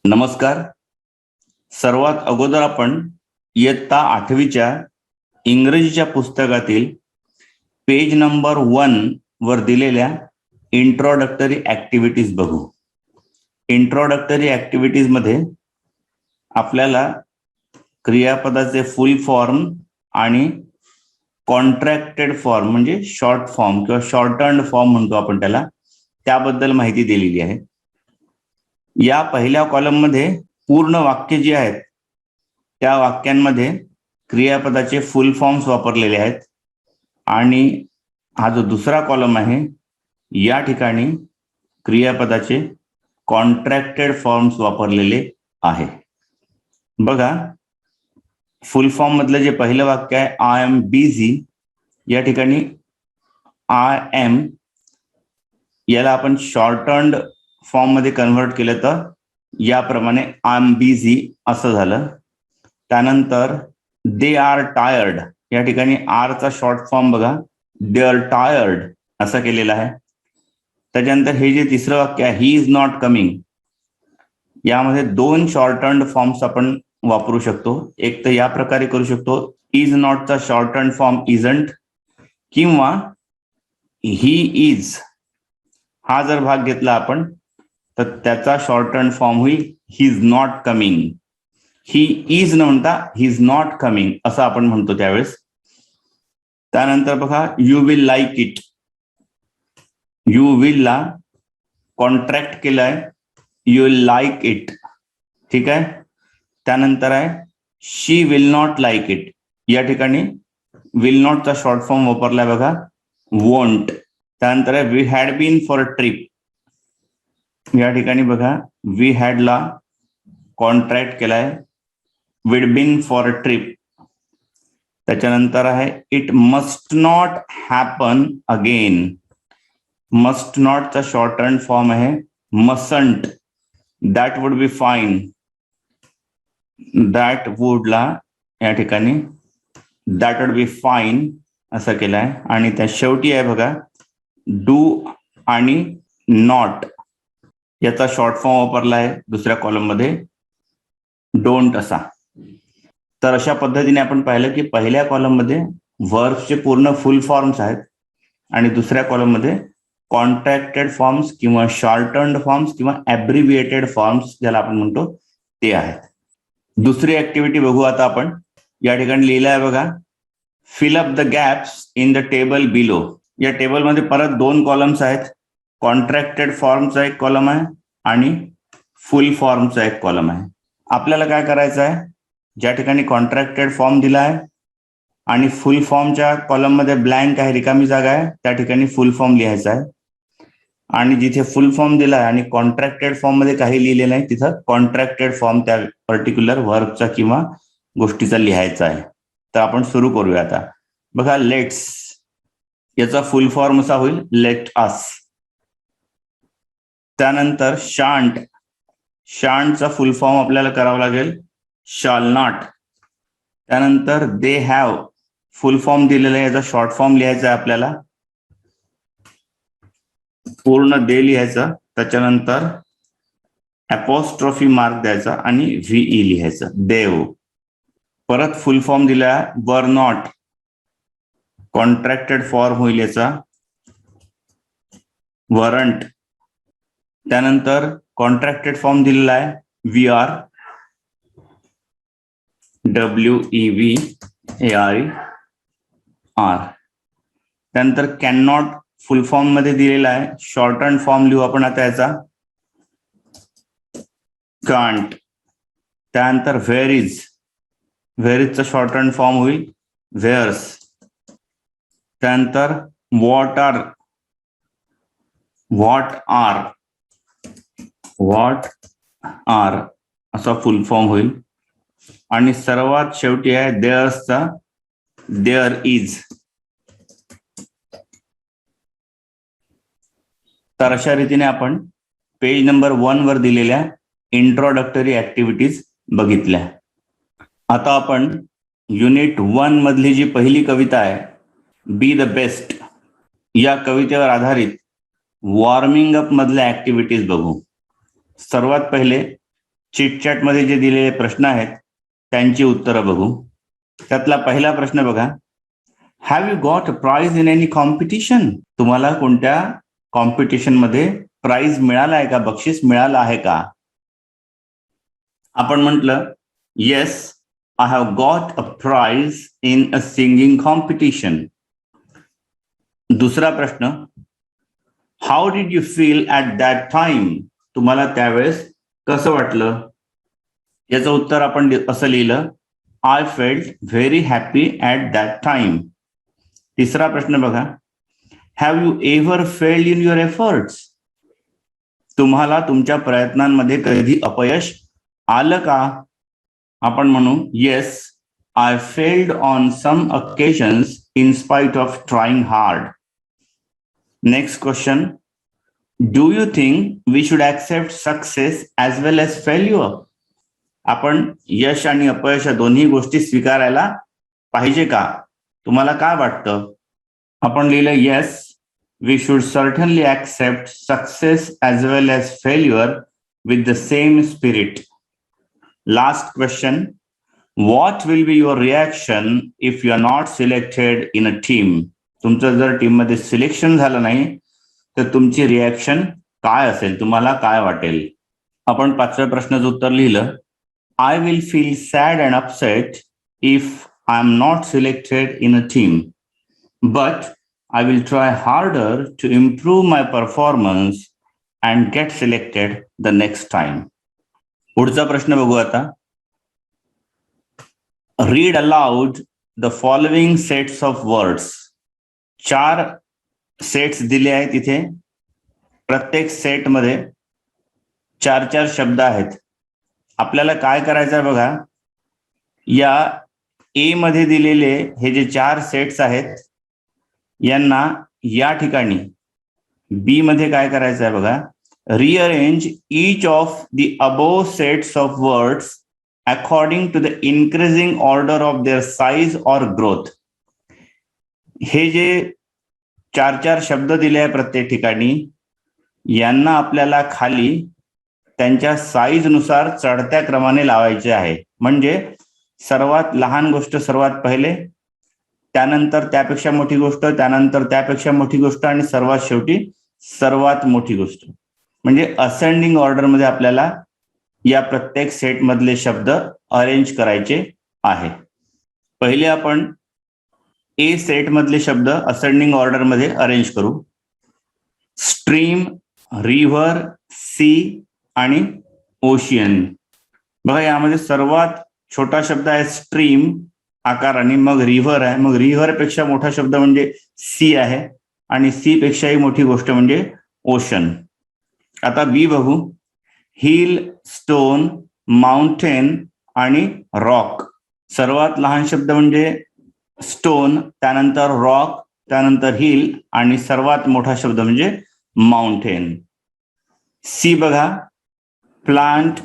नमस्कार. सर्वात अगोदर आपण इयत्ता 8वीच्या इंग्रजीच्या पुस्तकातील पेज नंबर 1 वर दिलेल्या इंट्रोडक्टरी ऍक्टिव्हिटीज बघू. इंट्रोडक्टरी ऍक्टिव्हिटीज मध्ये आपल्याला क्रियापदाचे फुल फॉर्म आणि कॉन्ट्रॅक्टेड फॉर्म म्हणजे शॉर्ट फॉर्म किंवा शॉर्टन्ड फॉर्म म्हणतो आपण त्याला, त्याबद्दल माहिती दिलेली आहे. या पहिल्या कॉलम मध्ये पूर्ण वाक्य जी आहेत त्या वाक्यांमध्ये क्रियापदाचे फुल फॉर्म्स वापरलेले आहेत आणि हा जो दुसरा कॉलम आहे या ठिकाणी क्रियापदाचे कॉन्ट्रॅक्टेड फॉर्म्स वापरलेले आहे. बघा, फुल फॉर्म मधलं जे पहिलं वाक्य आहे आय एम बिझी, या ठिकाणी आय एम याला आपण शॉर्टन्ड फॉर्म मध्ये कन्व्हर्ट केलं तर याप्रमाणे आय एम बिझी असं झालं. त्यानंतर दे आर टायर्ड, या ठिकाणी आर चा शॉर्ट फॉर्म बघा दे आर टायर्ड असं केलेलं आहे. त्याच्यानंतर हे जे तिसरं वाक्य आहे ही इज नॉट कमिंग, यामध्ये दोन शॉर्टन्ड फॉर्म्स आपण वापरू शकतो. एक तर या प्रकारे करू शकतो, इज नॉटचा शॉर्टन्ड फॉर्म इजंट, किंवा ही इज हा जर भाग घेतला आपण तर त्याचा शॉर्टन्ड फॉर्म होईल he is not coming. He is न म्हणता ही इज नॉट कमिंग असं आपण म्हणतो त्यावेळेस. त्यानंतर बघा you will like it, you will ला कॉन्ट्रॅक्ट केलाय यू विल लाईक इट, ठीक आहे. त्यानंतर आहे शी विल नॉट लाईक इट, या ठिकाणी विल नॉटचा शॉर्ट फॉर्म वापरलाय बघा वोंट. त्यानंतर आहे we had been for a trip, या ठिकाणी बघा वी हॅड ला कॉन्ट्रॅक्ट केलाय विड बीन फॉर अ ट्रिप. त्याच्यानंतर आहे it must not happen again, must नॉटचा शॉर्टन्ड फॉर्म आहे mustn't. That would be fine, that would ला या ठिकाणी दॅट वुड बी फाईन असं केलंय. आणि त्या शेवटी आहे बघा डू आणि नॉट याचा शॉर्ट फॉर्म वापरला आहे दुसऱ्या कॉलम मध्ये डोंट असा. तर अशा पद्धतीने आपण पाहिलं की पहिल्या कॉलम मध्ये वर्ब्सचे पूर्ण फुल फॉर्म्स आहेत आणि दुसऱ्या कॉलम मध्ये कॉन्ट्रॅक्टेड फॉर्म्स किंवा शॉर्टन्ड फॉर्म्स किंवा ॲब्रिव्हिएटेड फॉर्म्स ज्याला आपण म्हणतो ते आहेत. दुसरी ऍक्टिव्हिटी बघू आता आपण. या ठिकाणी लिहिलं आहे बघा fill up the gaps in the table below. या टेबलमध्ये परत दोन कॉलम्स आहेत, कॉन्ट्रॅक्टेड फॉर्मचा एक कॉलम आहे आणि फुल फॉर्मचा एक कॉलम आहे. आपल्याला काय करायचं आहे, ज्या ठिकाणी कॉन्ट्रॅक्टेड फॉर्म दिला आहे आणि फुल फॉर्मच्या कॉलम मध्ये ब्लँक आहे, रिकामी जागा आहे, त्या ठिकाणी फुल फॉर्म लिहायचा आहे. आणि जिथे फुल फॉर्म दिला आहे आणि कॉन्ट्रॅक्टेड फॉर्म मध्ये काही लिहिलेलं नाही तिथं कॉन्ट्रॅक्टेड फॉर्म त्या पर्टिक्युलर वर्बचा किंवा गोष्टीचा लिहायचा आहे. तर आपण सुरू करूया आता. बघा लेट्स याचा फुल फॉर्म असा होईल लेट अस. त्यानंतर शांट, शांटचा फुल फॉर्म आपल्याला करावा लागेल शाल नॉट. त्यानंतर दे हॅव फुल फॉर्म दिलेला आहे, याचा शॉर्ट फॉर्म लिहायचा आहे आपल्याला, पूर्ण दे लिहायचा, त्याच्यानंतर अपॉस्ट्रॉफी मार्क द्यायचा आणि व्हीई लिहायचं देव. परत फुल फॉर्म दिला वर नॉट, कॉन्ट्रॅक्टेड फॉर्म होईल याचा वरंट. त्यानंतर कॉन्ट्रॅक्टेड फॉर्म दिलेला आहे वी आर, WEVARE आर. त्यानंतर कॅन नॉट फुल फॉर्म मध्ये दिलेला आहे, शॉर्टन्ड फॉर्म लिहू आपण आता याचा कांट. त्यानंतर व्हेअर इज, व्हेअर इजचा शॉर्टन्ड फॉर्म होईल व्हेअर्स. त्यानंतर what are, what are, what are असा फुल फॉर्म होईल. आणि सर्वात शेवटी आहे देअर्सचा देअर इज. तर अशा रीतीने आपण पेज नंबर 1 वर दिलेल्या इंट्रोडक्टरी ऍक्टिव्हिटीज बघितल्या. आता आपण युनिट 1 मधली जी पहिली कविता आहे बी द बेस्ट, या कवितेवर आधारित वॉर्मिंग अप मधल्या ऍक्टिव्हिटीज बघू. सर्वात पहिले चिटचॅट मध्ये जे दिलेले प्रश्न आहेत त्यांची उत्तरं बघू. त्यातला पहिला प्रश्न बघा. Have you got a prize in any competition? तुम्हाला कोणत्या कॉम्पिटिशन मध्ये प्राइज मिळाला आहे का, बक्षीस मिळालं आहे का? आपण म्हटलं yes, I have got a prize in a singing competition. दुसरा प्रश्न, how did you feel at that time? तुम्हाला त्यावेळेस कसं वाटलं? याचं उत्तर आपण असं लिहिलं, I felt very happy at that time. तिसरा प्रश्न बघा, have you ever failed in your efforts? तुम्हाला तुमच्या प्रयत्नांमध्ये कधी अपयश आलं का? आपण म्हणू yes, I failed on some occasions in spite of trying hard. Next question, do you think we should accept success as well as failure? आपण यश आणि अपयश दोन्ही गोष्टी स्वीकारायला पाहिजे का? तुम्हाला काय वाटतं? आपण लिहिलं yes, we should certainly accept success as well as failure with the same spirit. Last question, what will be your reaction if you are not selected in a team? तुमचं जर टीम मध्ये सिलेक्शन झालं नाही तर तुमची reaction काय असेल, तुम्हाला काय वाटेल? आपण पाचव्या प्रश्नाचं उत्तर लिहिलं, I will feel sad and upset if I am not selected in a team, but I will try harder to improve my performance and get selected the next time. पुढचा प्रश्न बघू आता. Read aloud the following sets of words. 4 sets दिले आहेत इथे. प्रत्येक set मध्ये 4 शब्द आहेत. आपल्याला काय करायचं आहे बघा, या ए मध्ये दिलेले हे जे 4 सेट्स आहेत यांना या ठिकाणी बी मध्ये काय करायचं आहे बघा, rearrange each of the above sets of words according to the increasing order of their size or growth. हे जे 4 शब्द दिले आहे प्रत्येक ठिकाणी, यांना आपल्याला खाली त्यांच्या साईज नुसार चढत्या क्रमाने लावायचे आहे. म्हणजे सर्वात लहान गोष्ट सर्वात पहिले, त्यानंतर त्यापेक्षा मोठी गोष्ट, त्यानंतर त्यापेक्षा मोठी गोष्ट आणि सर्वात शेवटी सर्वात मोठी गोष्ट. म्हणजे असेंडिंग ऑर्डर मध्ये आपल्याला या प्रत्येक सेट मधले शब्द अरेंज करायचे आहे. पहिले आपण ए सेट मधले शब्द असेंडिंग ऑर्डर मध्ये अरेंज करू. स्ट्रीम, रिव्हर, सी आणि ओशियन. बघा यामध्ये सर्वात छोटा शब्द आहे स्ट्रीम आकाराने, मग रिव्हर आहे, मग रिव्हर पेक्षा मोठा शब्द म्हणजे सी आहे आणि सी पेक्षाही मोठी गोष्ट म्हणजे ओशन. आता बी बघू. हिल, स्टोन, माउंटेन आणि रॉक. सर्वात लहान शब्द म्हणजे स्टोन, त्यानंतर रॉक, त्यानंतर हिल आणि सर्वात मोठा शब्द म्हणजे माउंटेन. सी बघा, प्लांट,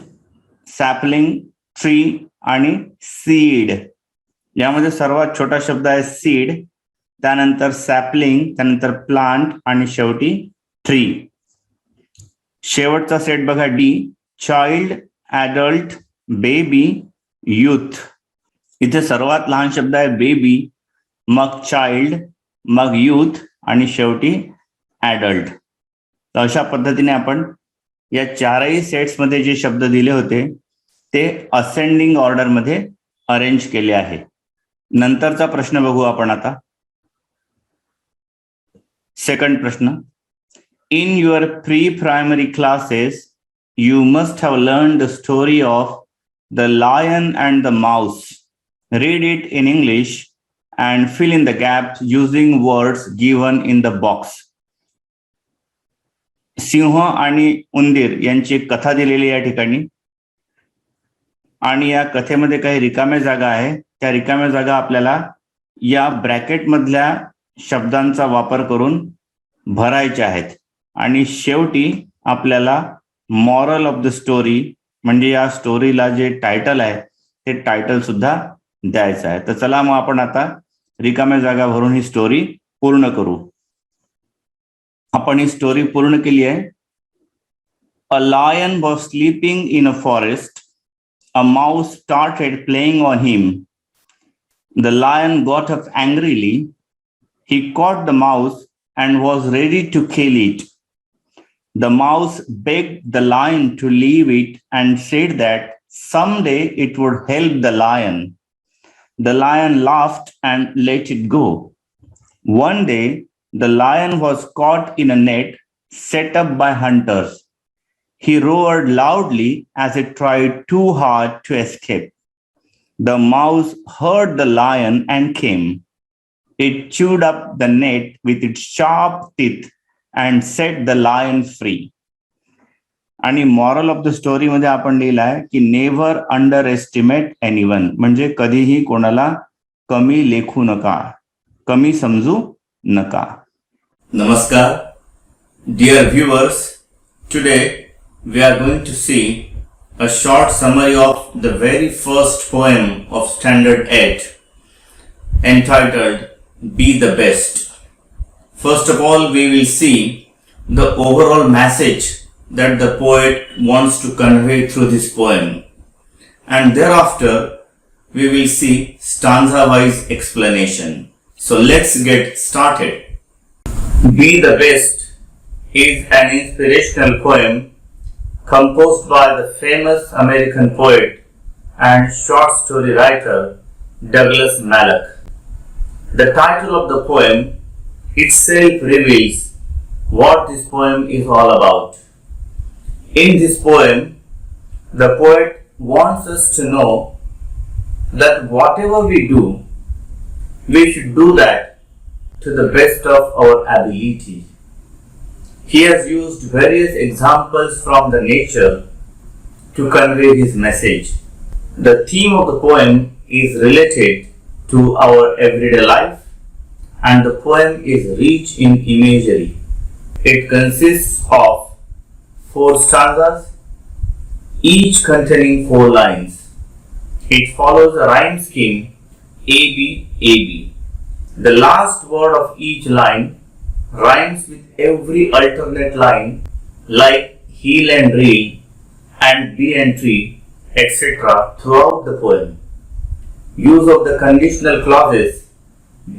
सॅपलिंग, ट्री आणि सीड. यामध्ये सर्वात छोटा शब्द आहे सीड, त्यानंतर सॅपलिंग, त्यानंतर प्लांट आणि शेवटी ट्री. शेवटचा सेट बघा D, child, adult, baby, youth. इथे सर्वात लहान शब्द आहे बेबी, मग चाइल्ड, मग यूथ आणि शेवटी ॲडल्ट. तर अशा पद्धतीने आपण या 4ही सेट्स मध्ये जे शब्द दिले होते ते असेंडिंग ऑर्डर मध्ये अरेंज केले आहे. नंतरचा प्रश्न बघू आपण आता. सेकंड प्रश्न, in your pre primary classes you must have learn the story of the lion and the mouse. Read it in English and fill in the gaps using words given in the box. सिंह आणि उंदीर यांची एक कथा दिलेली या ठिकाणी आणि या कथेमध्ये काही रिकाम्या जागा आहे. त्या रिकाम्या जागा आपल्याला या ब्रॅकेट मधल्या शब्दांचा वापर करून भरायच्या आहेत आणि शेवटी आपल्याला मॉरल ऑफ द स्टोरी म्हणजे या स्टोरीला जे टायटल आहे ते टायटल सुद्धा द्यायचं आहे. तर चला मग आपण आता रिकाम्या जागा भरून ही स्टोरी पूर्ण करू. आपण ही स्टोरी पूर्ण केली आहे. A lion was sleeping in a forest a mouse started playing on him. The lion got up angrily. He caught the mouse and was ready to kill it. The mouse begged the lion to leave it and said that someday it would help the lion. The lion laughed and let it go. One day, the lion was caught in a net set up by hunters. He roared loudly as it tried too hard to escape. The mouse heard the lion and came. It chewed up the net with its sharp teeth and set the lion free. आणि moral of the story मध्ये आपण लिहिलाय की never under estimate anyone, म्हणजे कधीही कोणाला कमी लेखू नका, कमी समजू नका. नमस्कार dear viewers, today we are going to see a short summary of the very first poem of Standard 8 entitled Be the Best. First of all, we will see the overall message that the poet wants to convey through this poem, and thereafter we will see stanza-wise explanation. So let's get started. Be the Best is an inspirational poem composed by the famous American poet and short story writer Douglas Malloch. The title of the poem itself reveals what this poem is all about. In this poem, the poet wants us to know that whatever we do, we should do that to the best of our ability. He has used various examples from the nature to convey his message. The theme of the poem is related to our everyday life, and the poem is rich in imagery. It consists of 4 stanzas, each containing 4 lines. It follows a rhyme scheme AB AB. The last word of each line rhymes with every alternate line like heel and reel and bee and tree, etc. throughout the poem. Use of the conditional clauses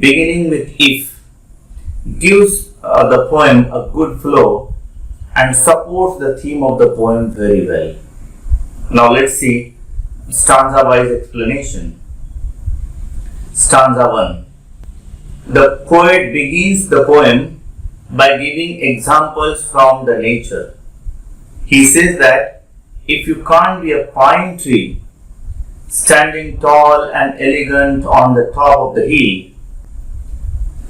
beginning with if gives the poem a good flow and supports the theme of the poem very well. Now let's see stanza wise explanation. Stanza 1. The poet begins the poem by giving examples from the nature. He says that if you can't be a pine tree standing tall and elegant on the top of the hill,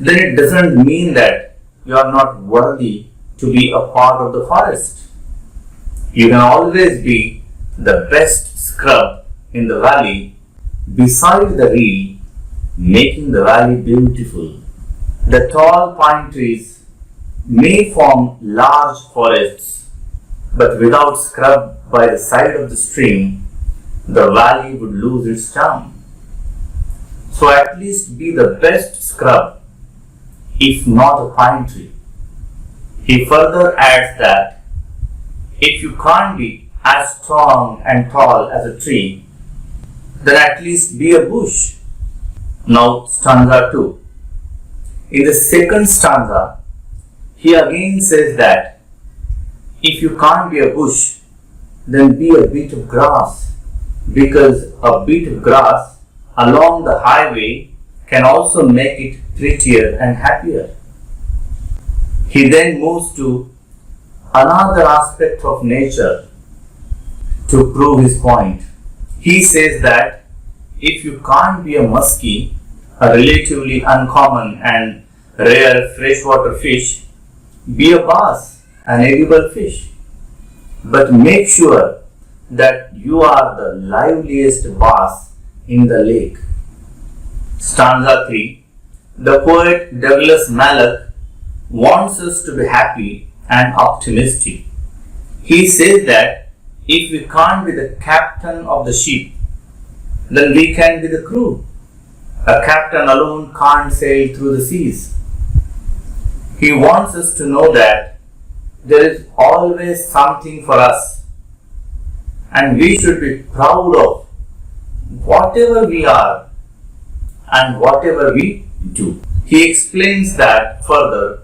then it doesn't mean that you are not worthy to be a part of the forest. You can always be the best scrub in the valley beside the reel, making the valley beautiful. The tall pine trees may form large forests, but without scrub by the side of the stream, the valley would lose its charm. So at least be the best scrub, if not a pine tree. He further adds that if you can't be as strong and tall as a tree, then at least be a bush. Now stanza 2. In the second stanza, he again says that if you can't be a bush, then be a bit of grass, because a bit of grass along the highway can also make it prettier and happier. He then moves to another aspect of nature to prove his point. He says that if you can't be a muskie, a relatively uncommon and rare freshwater fish, be a bass, an edible fish. But make sure that you are the liveliest bass in the lake. Stanza 3. The poet Douglas Malloch wants us to be happy and optimistic. He says that if we can't be the captain of the ship, then we can be the crew. A captain alone can't sail through the seas. He wants us to know that there is always something for us and we should be proud of whatever we are and whatever we do. He explains that further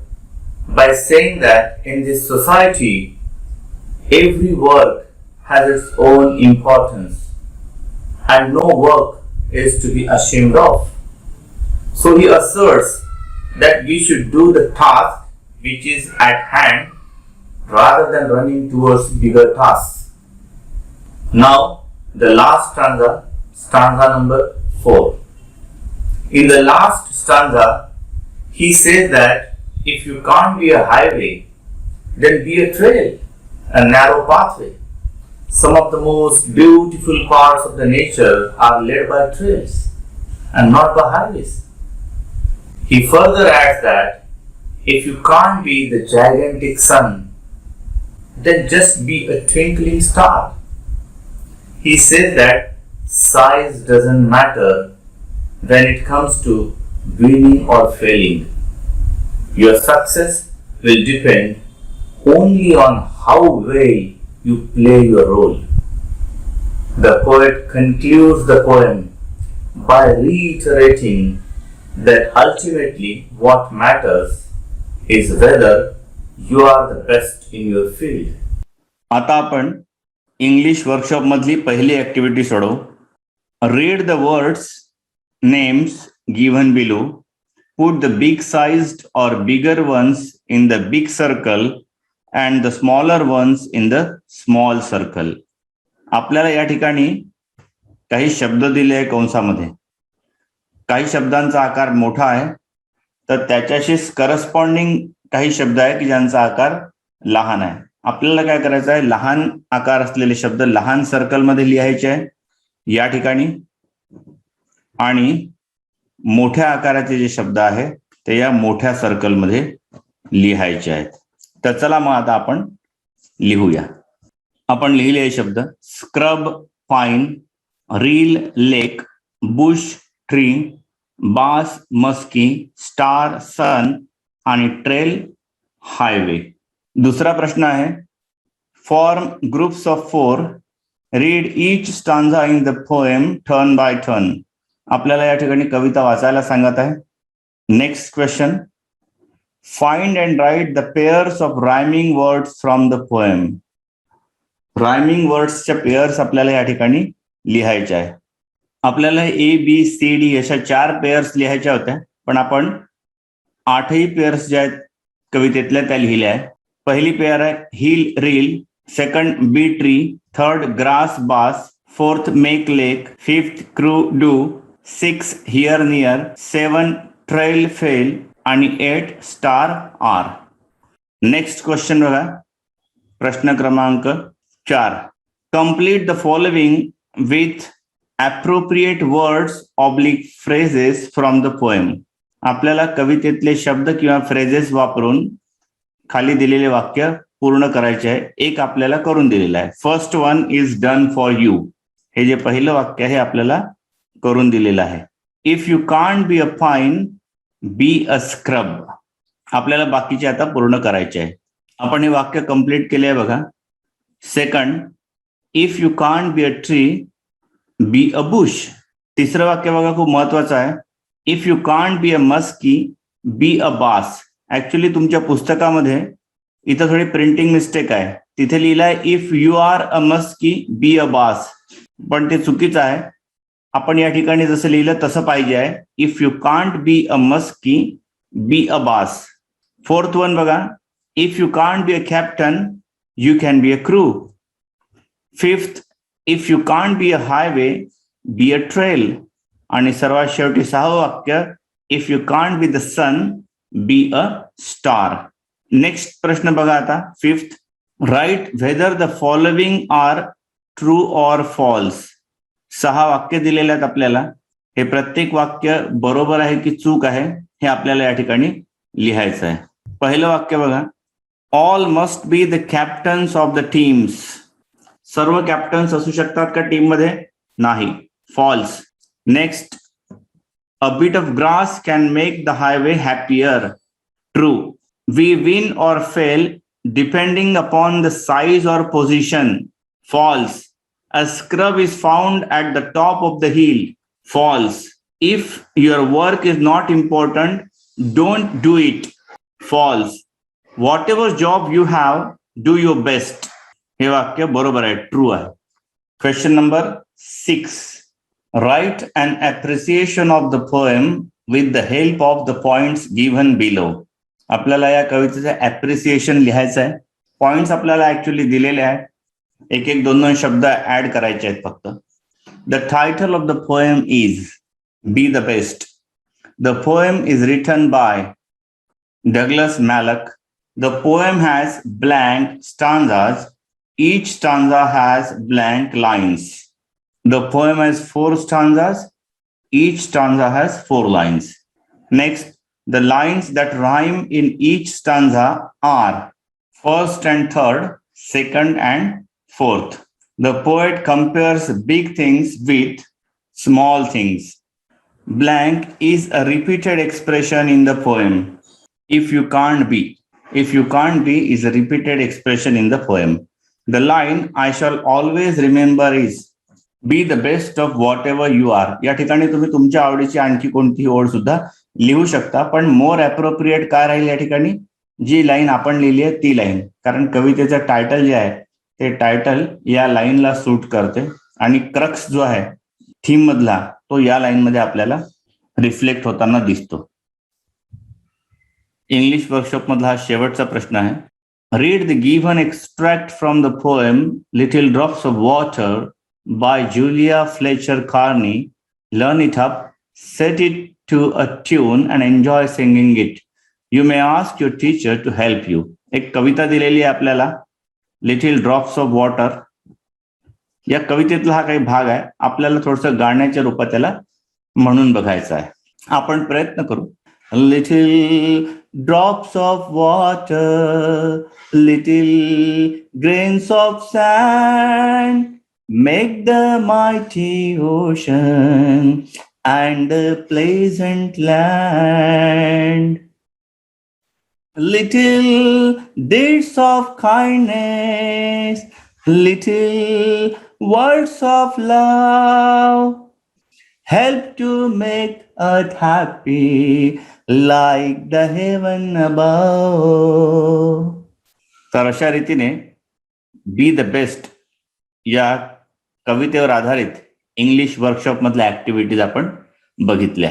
by saying that in this society, every work has its own importance and no work is to be ashamed of. So he asserts that we should do the task which is at hand rather than running towards bigger tasks. Now, the last stanza, stanza number 4. In the last stanza, he says that if you can't be a highway, then be a trail, a narrow pathway. Some of the most beautiful parts of the nature are led by trails and not by highways. He further adds that if you can't be the gigantic sun, then just be a twinkling star. He says that size doesn't matter when it comes to winning or failing. Your success will depend only on how well you play your role. The poet concludes the poem by reiterating that ultimately what matters is whether you are the best in your field. आता आपण English workshop मधली पहिली activity सोडवू. Read the words names given below. Put the big sized or bigger ones in the big circle and the smaller ones in the small circle. आपल्याला या ठिकाणी काही शब्द दिले आहे कंसामध्ये. काही शब्दांचा आकार मोठा आहे तर त्याच्याशी करस्पॉन्डिंग काही शब्द आहे की ज्यांचा आकार लहान आहे. आपल्याला काय करायचं आहे, लहान आकार असलेले शब्द लहान सर्कल मध्ये लिहायचे आहे या ठिकाणी आणि मोठ्या आकाराचे जे शब्द आहे ते या मोठ्या सर्कल मध्ये लिहायचे आहेत. तर चला मग आता आपण लिहूया. आपण लिहिले शब्द scrub pine, rill lake, bush tree, bass musky, star sun आणि ट्रेल हायवे. दुसरा प्रश्न आहे form groups of 4. Read each stanza in the poem turn by turn. आपल्याला या ठिकाणी कविता वाचायला सांगत आहे. Next question find and write the pairs of rhyming words from the poem. Rhyming वर्ड्सच्या पेअर्स आपल्याला या ठिकाणी लिहायच्या आहे. आपल्याला ABCD अशा 4 पेअर्स लिहायच्या होत्या पण आपण 8ही पेअर्स ज्या आहेत कवितेतल्या त्या लिहिल्या आहे. पहिली पेअर आहे hill reel, second bee tree, third grass bass, fourth make lake, fifth crew do, 6 here near, 7 trail fail आणि 8 स्टार आर. नेक्स्ट क्वेश्चन बघा, प्रश्न क्रमांक 4. Complete the following with appropriate words oblique phrases from the poem. आपल्याला कवितेतले शब्द किंवा phrases वापरून खाली दिलेले वाक्य पूर्ण करायचे आहे. एक आपल्याला करून दिलेलं आहे. First one is done for you. हे जे पहिलं वाक्य आहे आपल्याला करून दिलेलं आहे. If you can't be a pine be a scrub. आपल्याला बाकीचे आता पूर्ण करायचे आहे. आपण हे वाक्य कंप्लीट केले आहे बघा. Second, if you can't be a tree be a bush. तिसरं वाक्य बघा खूप महत्वाचं आहे. If you can't be a musky be a bass. Actually तुमच्या पुस्तकामध्ये इथं थोडी प्रिंटिंग मिस्टेक आहे. तिथे लिहिलंय if you are a musky be a bass, पण ते चुकीचं आहे. आपण या ठिकाणी जसं लिहिलं तसं पाहिजे आहे. If you can't be a musky be a bass. Fourth one बघा, if you can't be a captain you can be a crew. Fifth, if you can't be a highway be a trail. आणि सर्वात शेवटी 6वं वाक्य, if you can't be the sun be a star. Next प्रश्न बघा आता 5th. Write whether the following are true or false. 6 वाक्य दिलेले आहेत आपल्याला. हे प्रत्येक वाक्य बरोबर आहे की चूक आहे हे आपल्याला या ठिकाणी लिहायचं आहे. पहिलं वाक्य बघा, all must be the captains of the teams. सर्व कॅप्टन्स असू शकतात का टीम मध्ये? नाही, false. Next, a bit of grass can make the highway happier. True. We win or fail depending upon the size or position. False. A scrub is found at the top of the hill. False. If your work is not important, don't do it. False. Whatever job you have, do your best. हे वाक्य बरोबर आहे, true आहे. Question number 6. Write an appreciation of the poem with the help of the points given below. आपल्याला या कवितेचं appreciation लिहायचं आहे. Points आपल्याला ऍक्च्युअली दिलेले आहेत. एक एक दोन दोन शब्द ऍड करायचे आहेत फक्त. The title of the poem is be the best. The poem is written by Douglas Malloch. The poem has blank stanzas. Each stanza has blank lines. The poem has 4 stanzas. Each stanza has 4 lines. Next, the lines that rhyme in each stanza are first and third, second and fourth. The poet compares big things with small things. Blank is a repeated expression in the poem. If you can't be. If you can't be is a repeated expression in the poem. The line I shall always remember is be the best of whatever you are. या ठिकाणी तुम्ही तुमच्या आवडीची आणखी कोणतीही ओळ सुद्धा लिहू शकता, पण मोर अप्रोप्रिएट काय राहील या ठिकाणी? जी लाईन आपण लिहिली आहे ती लाईन, कारण कवितेचं टायटल जे आहे ते टायटल या लाईनला सूट करते आणि क्रक्स जो आहे थीम मधला तो या लाईन मध्ये आपल्याला रिफ्लेक्ट होताना दिसतो. इंग्लिश वर्कशॉप मधला हा शेवटचा प्रश्न आहे. Read the given extract from the poem little drops of water by Julia Fletcher Carney. Learn it up, set it to a tune and enjoy singing it. You may ask your teacher to help you. एक कविता दिलेली आहे आपल्याला, little drops of water. या कवितेतला हा काही भाग आहे, आपल्याला थोडंसं गाण्याच्या रूपात त्याला म्हणून बघायचं आहे. आपण प्रयत्न करू. Little drops of water, little grains of sand, make the mighty ocean and the pleasant land. Little deeds of kindness, little words of love, help to make earth happy like the heaven above. तर अशा रीतीने be the best या कवितेवर आधारित English workshop मधल्या activities आपण बघितल्या.